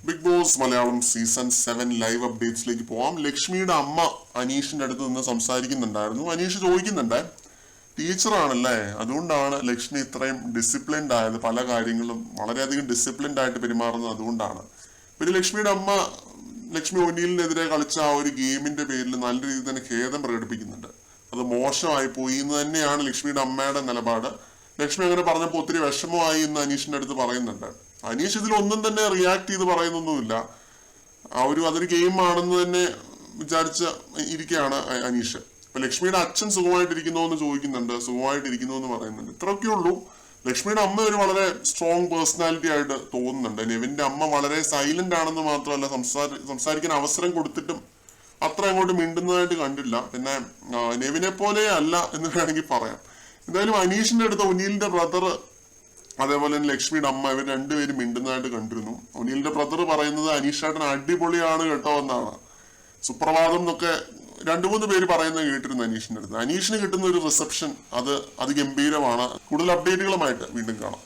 Big Boss Malayalam season 7 live അപ്ഡേറ്റ്സിലേക്ക് പോവാം. ലക്ഷ്മിയുടെ അമ്മ അനീഷിന്റെ അടുത്ത് നിന്ന് സംസാരിക്കുന്നുണ്ടായിരുന്നു. അനീഷ് ചോദിക്കുന്നുണ്ട്, ടീച്ചറാണല്ലേ, അതുകൊണ്ടാണ് ലക്ഷ്മി ഇത്രയും ഡിസിപ്ലിൻഡ് ആയത്, പല കാര്യങ്ങളും വളരെയധികം ഡിസിപ്ലിൻഡ് ആയിട്ട് പെരുമാറുന്നത് അതുകൊണ്ടാണ്. പിന്നെ ലക്ഷ്മിയുടെ അമ്മ ലക്ഷ്മി ഒനീലിനെതിരെ കളിച്ച ആ ഒരു ഗെയിമിന്റെ പേരിൽ നല്ല രീതിയിൽ തന്നെ ഖേദം പ്രകടിപ്പിക്കുന്നുണ്ട്. അത് മോശമായി പോയി എന്ന് തന്നെയാണ് ലക്ഷ്മിയുടെ അമ്മയുടെ നിലപാട്. ലക്ഷ്മി അങ്ങനെ പറഞ്ഞപ്പോൾ ഒത്തിരി വിഷമമായി എന്ന് അനീഷിന്റെ അടുത്ത് പറയുന്നുണ്ട്. അനീഷ് ഇതിലൊന്നും തന്നെ റിയാക്ട് ചെയ്ത് പറയുന്നൊന്നുമില്ല. അതൊരു ഗെയിം ആണെന്ന് തന്നെ വിചാരിച്ച ഇരിക്കുകയാണ് അനീഷ്. ഇപ്പൊ ലക്ഷ്മിയുടെ അച്ഛൻ സുഖമായിട്ടിരിക്കുന്നോ എന്ന് ചോദിക്കുന്നുണ്ട്, സുഖമായിട്ടിരിക്കുന്നു എന്ന് പറയുന്നുണ്ട്. ഇത്രയൊക്കെ ഉള്ളൂ. ലക്ഷ്മിയുടെ അമ്മ ഒരു വളരെ സ്ട്രോങ് പേഴ്സണാലിറ്റി ആയിട്ട് തോന്നുന്നുണ്ട്. നെവിന്റെ അമ്മ വളരെ സൈലന്റ് ആണെന്ന് മാത്രമല്ല, സംസാരിക്കാൻ അവസരം കൊടുത്തിട്ടും അത്ര അങ്ങോട്ട് മിണ്ടുന്നതായിട്ട് കണ്ടില്ല. പിന്നെ നെവിനെ പോലെ അല്ല എന്ന് വേണമെങ്കിൽ പറയാം. എന്തായാലും അനീഷിന്റെ അടുത്ത് ഒനീലിന്റെ ബ്രദർ, അതേപോലെ തന്നെ ലക്ഷ്മിയുടെ അമ്മ, ഇവർ രണ്ടുപേരും മിണ്ടുന്നതായിട്ട് കണ്ടിരുന്നു. ഒനീലിന്റെ ബ്രദർ പറയുന്നത് അനീഷേട്ടൻ അടിപൊളിയാണ് കേട്ടോ എന്നാണ്. സുപ്രഭാതം എന്നൊക്കെ 2-3 പേര് പറയുന്നത് കേട്ടിരുന്നു അനീഷിന്റെ അടുത്ത്. അനീഷിന് കിട്ടുന്ന ഒരു റിസപ്ഷൻ അത് ഗംഭീരമാണ്. കൂടുതൽ അപ്ഡേറ്റുകളുമായിട്ട് വീണ്ടും കാണാം.